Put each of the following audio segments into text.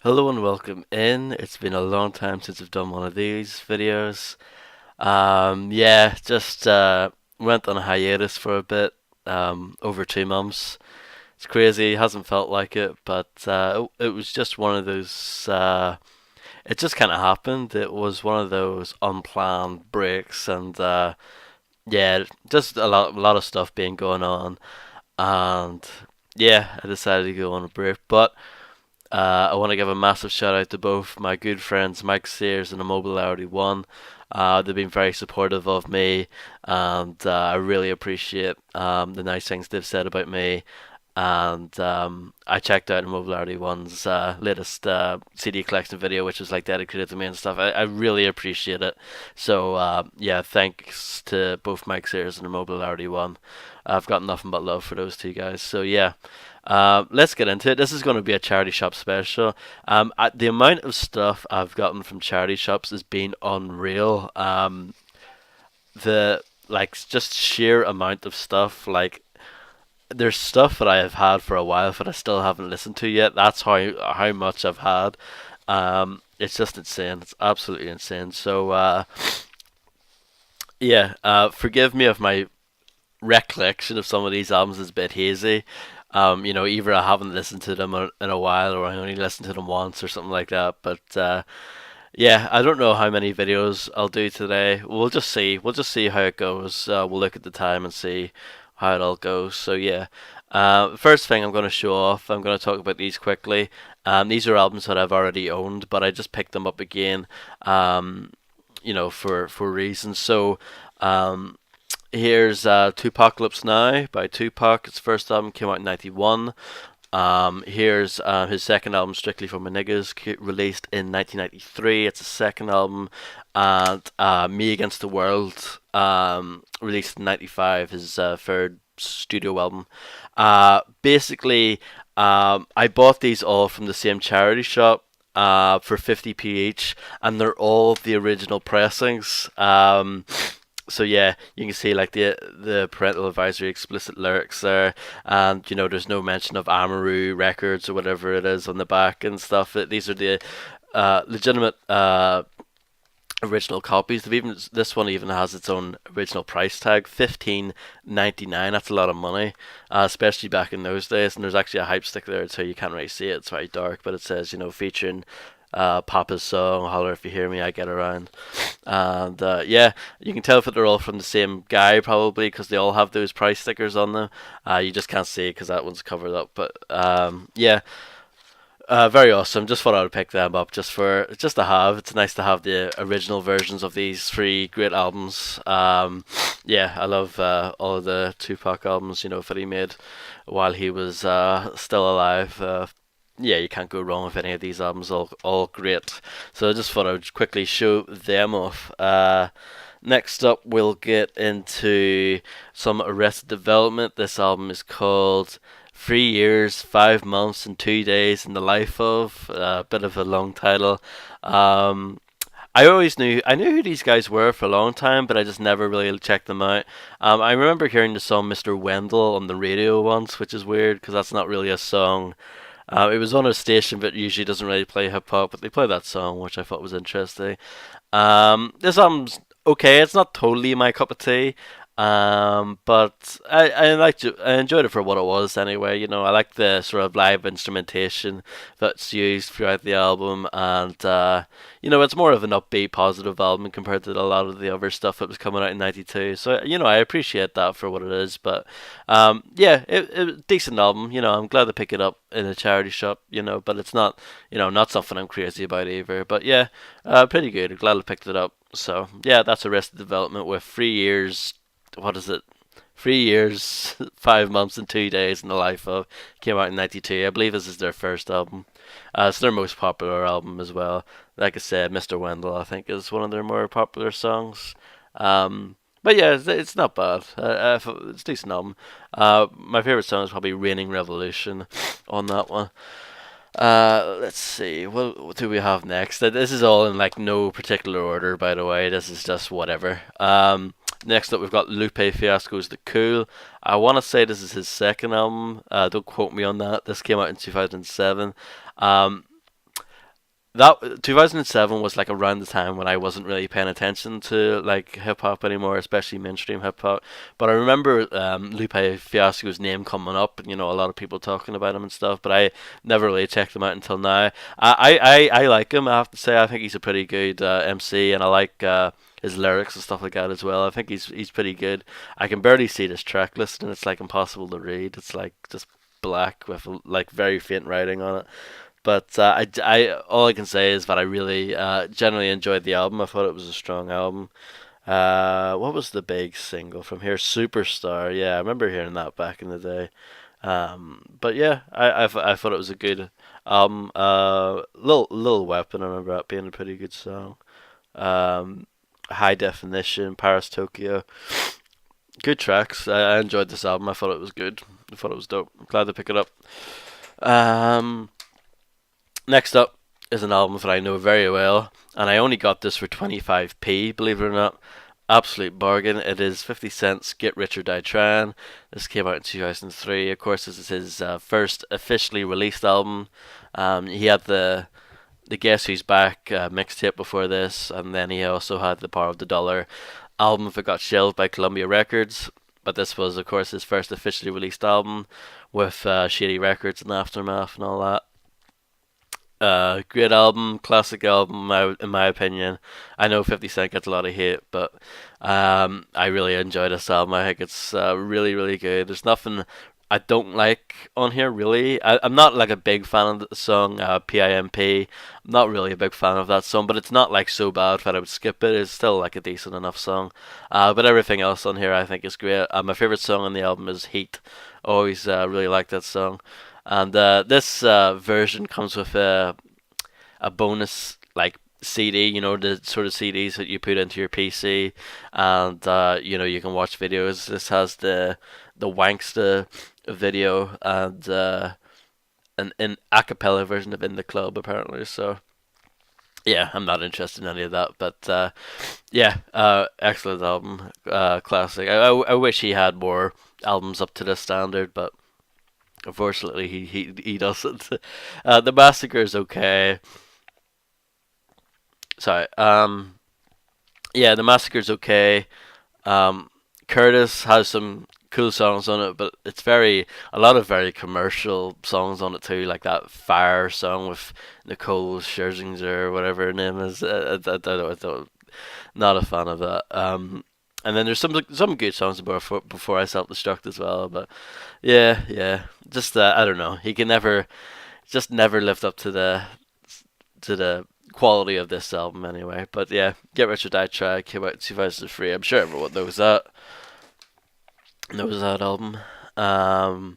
Hello and welcome in. It's been a long time since I've done one of these videos. Yeah, just went on a hiatus for a bit, over 2 months. It's crazy, hasn't felt like it, but it was just one of those. It just kind of happened. It was one of those unplanned breaks, and yeah, just a lot of stuff being going on, and yeah, I decided to go on a break, but. I want to give a massive shout out to both my good friends Mike Sears and Immobility One. They've been very supportive of me, and I really appreciate the nice things they've said about me. And I checked out Immobility One's latest CD collection video, which was like dedicated to me and stuff. I really appreciate it. So yeah, thanks to both Mike Sears and Immobility One. I've got nothing but love for those two guys. So yeah, let's get into it. This is going to be a charity shop special. The amount of stuff I've gotten from charity shops has been unreal. The like just sheer amount of stuff. Like there's stuff that I have had for a while that I still haven't listened to yet. That's how much I've had. It's just insane. It's absolutely insane. So yeah, forgive me if my recollection of some of these albums is a bit hazy. Either I haven't listened to them in a while, or I only listened to them once, or something like that. But yeah, I don't know how many videos I'll do today. We'll just see. We'll just see how it goes. We'll look at the time and see how it all goes. So yeah, first thing I'm going to show off. I'm going to talk about these quickly. These are albums that I've already owned, but I just picked them up again. For reasons. So. Um, Here's Tupacalypse Now by Tupac. His first album came out in '91. Here's his second album, Strictly for My Niggas, released in 1993. It's a second album. And Me Against the World, released in '95, his third studio album. Basically, I bought these all from the same charity shop. For 50p each, and they're all the original pressings. So yeah, you can see like the parental advisory explicit lyrics there, and there's no mention of Amaru Records or whatever it is on the back and stuff. These are the legitimate original copies. This one even has its own original price tag, 15.99. That's a lot of money, especially back in those days. And there's actually a hype stick there, so you can't really see it. It's very dark, but it says featuring Papa's song "Holler If You Hear Me, I Get Around." And yeah, you can tell that they're all from the same guy probably because they all have those price stickers on them. You just can't see because that one's covered up. But yeah, very awesome. Just thought I would pick them up just to have. It's nice to have the original versions of these three great albums. Yeah, I love all of the Tupac albums. That he made while he was still alive. Yeah, you can't go wrong with any of these albums. All great. So I just thought I would quickly show them off. Next up, we'll get into some Arrested Development. This album is called 3 years, 5 months, and 2 days in the life of. A bit of a long title. Um, I knew who these guys were for a long time, but I just never really checked them out. I remember hearing the song "Mr. Wendell" on the radio once, which is weird because that's not really a song. It was on a station that usually doesn't really play hip hop, but they play that song, which I thought was interesting. This album's okay. It's not totally my cup of tea. But I liked it. I enjoyed it for what it was anyway. I like the sort of live instrumentation that's used throughout the album, and it's more of an upbeat, positive album compared to a lot of the other stuff that was coming out in '92. So I appreciate that for what it is. But yeah, it was a decent album. I'm glad to pick it up in a charity shop. But it's not not something I'm crazy about either. But yeah, pretty good. I'm glad I picked it up. So yeah, that's Arrested Development with 3 years. What is it? 3 years, 5 months, and 2 days in the life of. Came out in '92. I believe this is their first album. It's their most popular album as well. Like I said, "Mr. Wendell" I think is one of their more popular songs. But yeah, it's not bad. It's a decent album. My favorite song is probably "Raining Revolution" on that one. Let's see. What do we have next? This is all in like no particular order, by the way. This is just whatever. Next up, we've got Lupe Fiasco's "The Cool." I want to say this is his second album. Don't quote me on that. This came out in 2007. Um, that 2007 was like around the time when I wasn't really paying attention to like hip hop anymore, especially mainstream hip hop. But I remember Lupe Fiasco's name coming up, and a lot of people talking about him and stuff. But I never really checked him out until now. I like him. I have to say, I think he's a pretty good MC, and I like his lyrics and stuff like that as well. I think he's pretty good. I can barely see this track list, and it's like impossible to read. It's like just black with like very faint writing on it. But all I can say is that I really generally enjoyed the album. I thought it was a strong album. What was the big single from here? Superstar. Yeah, I remember hearing that back in the day. But yeah, I thought it was a good album. Little Weapon. I remember that being a pretty good song. Um, High Definition, Paris, Tokyo. Good tracks. I enjoyed this album. I thought it was good. I thought it was dope. I'm glad to pick it up. Um, Next up is an album that I know very well, and I only got this for 25p, believe it or not. Absolute bargain. It is 50 Cent's Get Rich or Die Trying. This came out in 2003. Of course, this is his first officially released album. He had the Guess Who's Back mixtape before this, and then he also had the Power of the Dollar album that got shelved by Columbia Records. But this was, of course, his first officially released album with Shady Records and Aftermath and all that. Great album, classic album, in my opinion. I know 50 Cent gets a lot of hate, but I really enjoy this album. I think it's really, really good. There's nothing I don't like on here, really. I'm not like a big fan of the song PIMP. I'm not really a big fan of that song, but it's not like so bad that I would skip it. It's still like a decent enough song. But everything else on here I think is great. My favorite song on the album is Heat. Always really like that song. And this version comes with a bonus like CD, the sort of CDs that you put into your PC, and you can watch videos. This has the Wanksta video and an a cappella version of In the Club apparently. So yeah, I'm not interested in any of that, but yeah, excellent album, classic. I wish he had more albums up to this standard, but unfortunately, he doesn't. The Massacre is okay. Sorry. Yeah, the Massacre's okay. Curtis has some cool songs on it, but it's a lot of very commercial songs on it too, like that Fire song with Nicole Scherzinger or whatever her name is. Not a fan of that. And then there's some good songs before I self destruct as well, but yeah, just I don't know. He can never lived up to the quality of this album anyway. But yeah, Get Rich or Die Trying came out in 2003. I'm sure everyone knows that album. Um,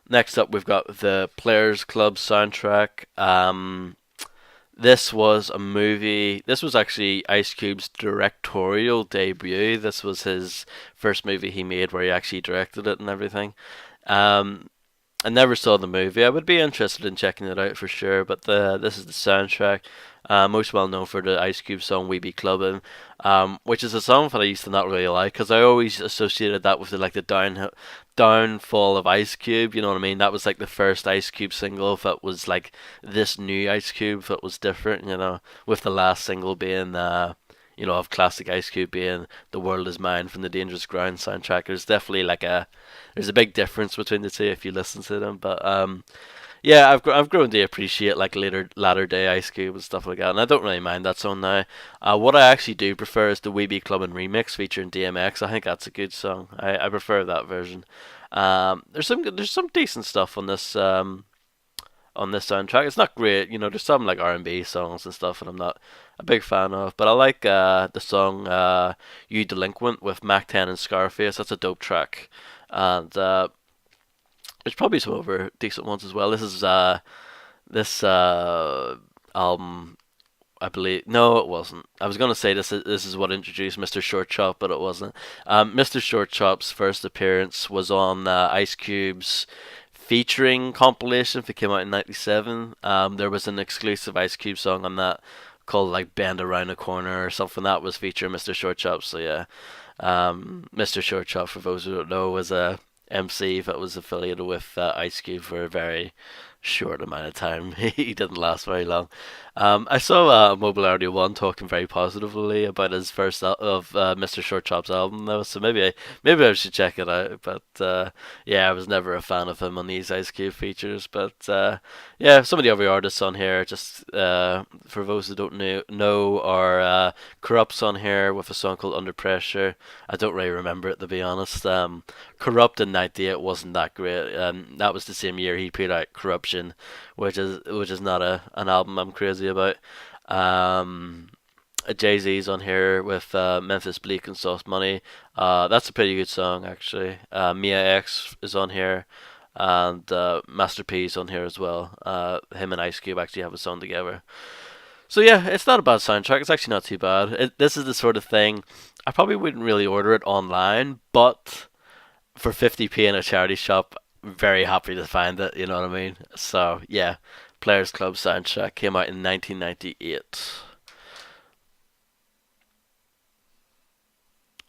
Next up, we've got the Players Club soundtrack. This was a movie. This was actually Ice Cube's directorial debut. This was his first movie he made where he actually directed it and everything. Um, I never saw the movie. I would be interested in checking it out for sure. But this is the soundtrack. Most well known for the Ice Cube song "We Be Clubbing," which is a song that I used to not really like because I always associated that with the downfall of Ice Cube. You know what I mean? That was like the first Ice Cube single that was like this new Ice Cube that was different. With the last single being of classic Ice Cube being "The World Is Mine" from the Dangerous Ground soundtrack. There's definitely there's a big difference between the two if you listen to them, but yeah, I've grown to appreciate like latter day Ice Cube and stuff like that, and I don't really mind that song now. What I actually do prefer is the We Be Clubbin' remix featuring DMX. I think that's a good song. I prefer that version. There's some decent stuff on this soundtrack. It's not great, there's some like R&B songs and stuff, and I'm not a big fan of. But I like the song "You Delinquent" with Mac 10 and Scarface. That's a dope track, and there's probably some other decent ones as well. This album, I believe. No, it wasn't. I was gonna say this is what introduced Mr. Short Chop, but it wasn't. Mr. Short Chop's first appearance was on Ice Cube's featuring compilation that came out in '97. There was an exclusive Ice Cube song on that called like "Bend Around the Corner" or something that was featuring Mr. Short Chop. So yeah, Mr. Short Chop, for those who don't know, was a MC that was affiliated with Ice Cube for a very, short amount of time. He didn't last very long. I saw Mobile Radio One talking very positively about his of Mr. Short Chop's album, though. So maybe I should check it out. But yeah, I was never a fan of him on these Ice Cube features. But yeah, some of the other artists on here, just for those who don't know are Corrupt's on here with a song called Under Pressure. I don't really remember it, to be honest. Corrupt in '98 wasn't that great. That was the same year he put out Corruption, which is not an album I'm crazy about. Um, Jay Z's on here with Memphis Bleak and Sauce Money. That's a pretty good song actually. Mia X is on here, and Master P's on here as well. Him and Ice Cube actually have a song together. So yeah, it's not a bad soundtrack. It's actually not too bad. This is the sort of thing I probably wouldn't really order it online, but for 50p in a charity shop, very happy to find it. You know what I mean? So yeah, Players Club soundtrack came out in 1998.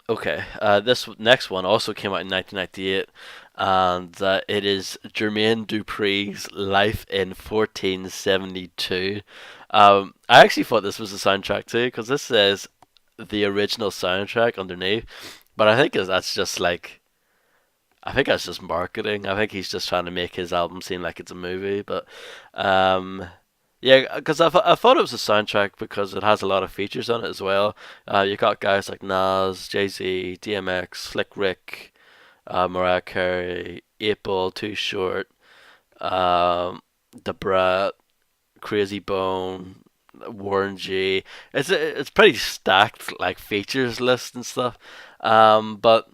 Okay, this next one also came out in 1998, and it is Jermaine Dupri's Life in 1472. I actually thought this was a soundtrack too, because this says the original soundtrack underneath, but that's just like I think that's just marketing. I think he's just trying to make his album seem like it's a movie. But um, yeah, because I thought it was a soundtrack because it has a lot of features on it as well. You got guys like Nas, Jay Z, DMX, Slick Rick, Mariah Carey, 8 Ball, Too Short, um, Da Brat, Crazy Bone, Warren G. It's pretty stacked like features list and stuff. But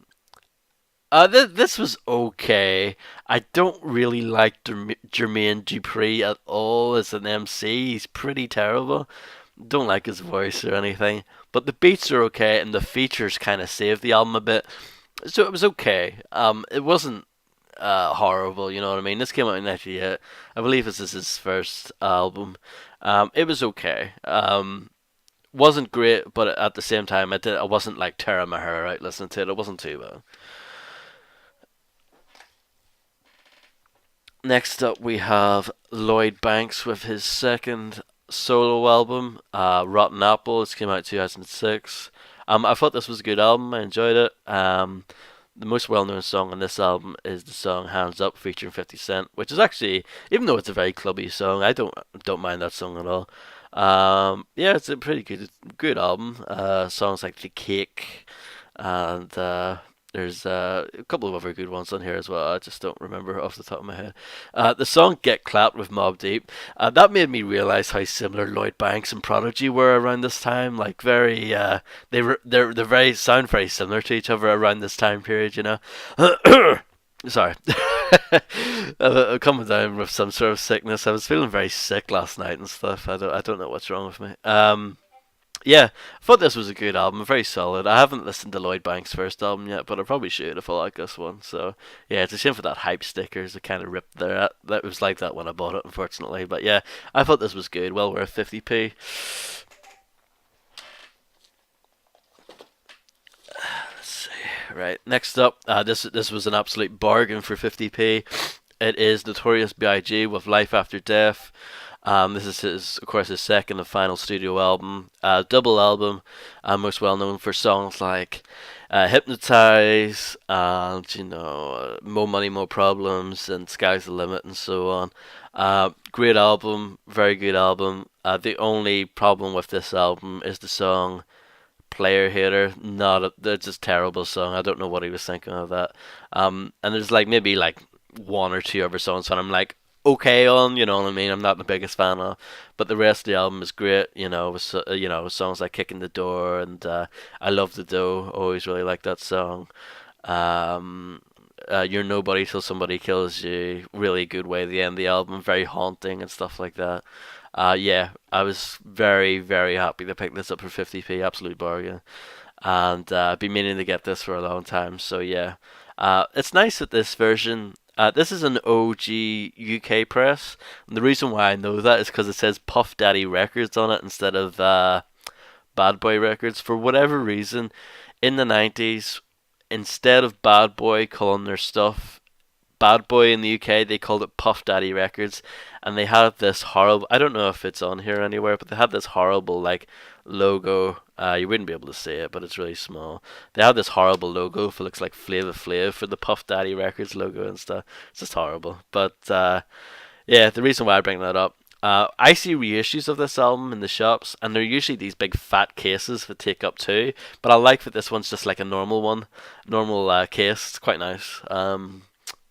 this was okay. I don't really like Jermaine Dupri at all as an MC. He's pretty terrible. Don't like his voice or anything. But the beats are okay, and the features kind of save the album a bit. So it was okay. It wasn't horrible. You know what I mean? This came out in '98. I believe this is his first album. It was okay. Wasn't great, but at the same time, I wasn't like tearing my hair out listening to it. It wasn't too bad. Next up, we have Lloyd Banks with his second solo album, Rotten Apple. It came out in 2006. I thought this was a good album. I enjoyed it. The most well-known song on this album is the song "Hands Up" featuring 50 Cent, which is actually, even though it's a very clubby song, I don't mind that song at all. Yeah, it's a pretty good album. Songs like "The Cake" and there's a couple of other good ones on here as well. I just don't remember off the top of my head. The song "Get Clapped" with Mobb Deep. That made me realize how similar Lloyd Banks and Prodigy were around this time. Like very, they're very sound very similar to each other around this time period. You know. Sorry. I'm coming down with some sort of sickness. I was feeling very sick last night and stuff. I don't know what's wrong with me. Yeah, I thought this was a good album, very solid. I haven't listened to Lloyd Banks' first album yet, but I probably should if I like this one. So yeah, it's a shame for that hype stickers. It kind of ripped there. That was like that when I bought it, unfortunately. But yeah, I thought this was good. Well worth 50p. Let's see. Right, next up, this was an absolute bargain for 50p. It is Notorious B.I.G. with Life After Death. This is of course, his second and final studio album, double album, most well known for songs like "Hypnotize" and "More Money, More Problems" and "Sky's the Limit" and so on. Great album, very good album. The only problem with this album is the song "Player Hater." That's just terrible song. I don't know what he was thinking of that. And there's like maybe like one or two other songs that I'm like okay on, you know what I mean? I'm not the biggest fan of, but the rest of the album is great, with songs like "Kicking the Door" and "I Love the Dough." Always really like that song. Um, "You're Nobody Till Somebody Kills You." Really good way to end the album, very haunting and stuff like that. Yeah, I was very, very happy to pick this up for 50p, absolute bargain. And I've been meaning to get this for a long time, so yeah. It's nice that this version. This is an OG UK press, and the reason why I know that is because it says Puff Daddy Records on it instead of Bad Boy Records. For whatever reason, in the 90s, instead of Bad Boy calling their stuff Bad Boy in the UK, they called it Puff Daddy Records, and they had this horrible. I don't know if it's on here anywhere, but they had this horrible like logo. You wouldn't be able to see it, but it's really small. They had this horrible logo for looks like Flava Flav for the Puff Daddy Records logo and stuff. It's just horrible. But yeah, the reason why I bring that up, I see reissues of this album in the shops, and they're usually these big fat cases that take up two. But I like that this one's just like a normal one, normal case. It's quite nice.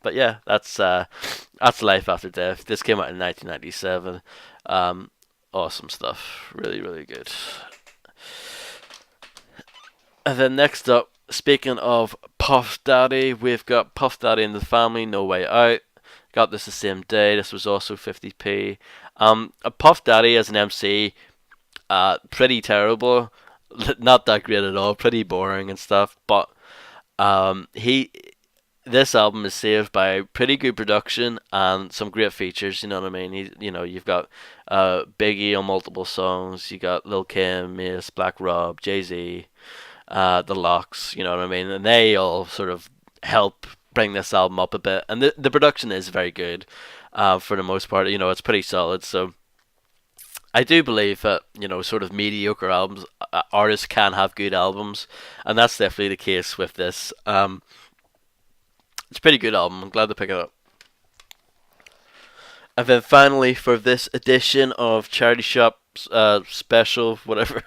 But yeah, that's Life After Death. This came out in 1997. Awesome stuff. Really, really good. And then next up, speaking of Puff Daddy, we've got Puff Daddy and the Family, No Way Out. Got this the same day. This was also 50p. A Puff Daddy as an MC, pretty terrible. Not that great at all. Pretty boring and stuff. But he this album is saved by pretty good production and some great features. You know what I mean? You've got Biggie on multiple songs. You got Lil Kim, Mace, Black Rob, Jay Z, the Lox. You know what I mean? And they all sort of help bring this album up a bit. And the production is very good for the most part. It's pretty solid. So I do believe that sort of mediocre albums, artists can have good albums, and that's definitely the case with this. It's a pretty good album. I'm glad to pick it up. And then finally, for this edition of Charity Shop special, whatever,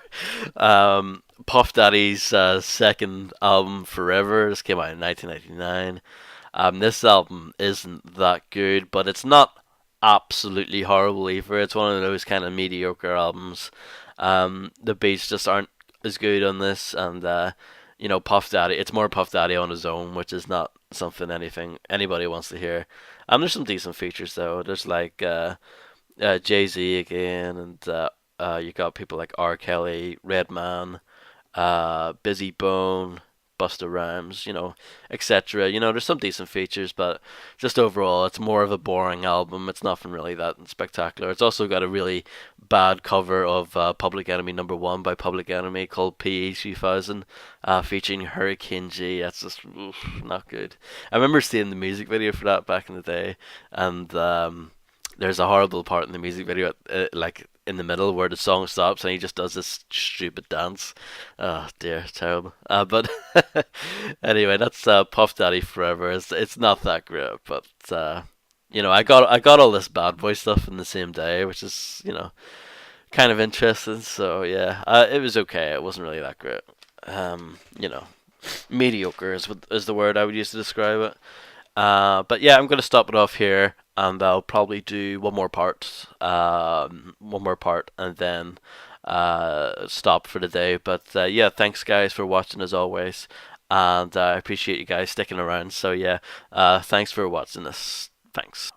Puff Daddy's second album, Forever. This came out in 1999. This album isn't that good, but it's not absolutely horrible either. It's one of those kind of mediocre albums. The beats just aren't as good on this, and Puff Daddy. It's more Puff Daddy on his own, which is not something anybody wants to hear. There's some decent features though. There's like Jay Z again, and you got people like R. Kelly, Redman, Busy Bone, Busta Rhymes, etc. There's some decent features, but just overall, it's more of a boring album. It's nothing really that spectacular. It's also got a really bad cover of Public Enemy #1 by Public Enemy called PE 2000, featuring Hurricane G. That's just not good. I remember seeing the music video for that back in the day, and there's a horrible part in the music video, like in the middle where the song stops and he just does this stupid dance. Oh dear, terrible. But anyway, that's Puff Daddy Forever. It's not that great, but I got all this Bad Boy stuff in the same day, which is kind of interesting. So yeah, it was okay. It wasn't really that great. Mediocre is the word I would use to describe it. But yeah, I'm gonna stop it off here, and I'll probably do one more part, and then stop for the day. But yeah, thanks guys for watching as always, and I appreciate you guys sticking around. So yeah, thanks for watching this. Thanks.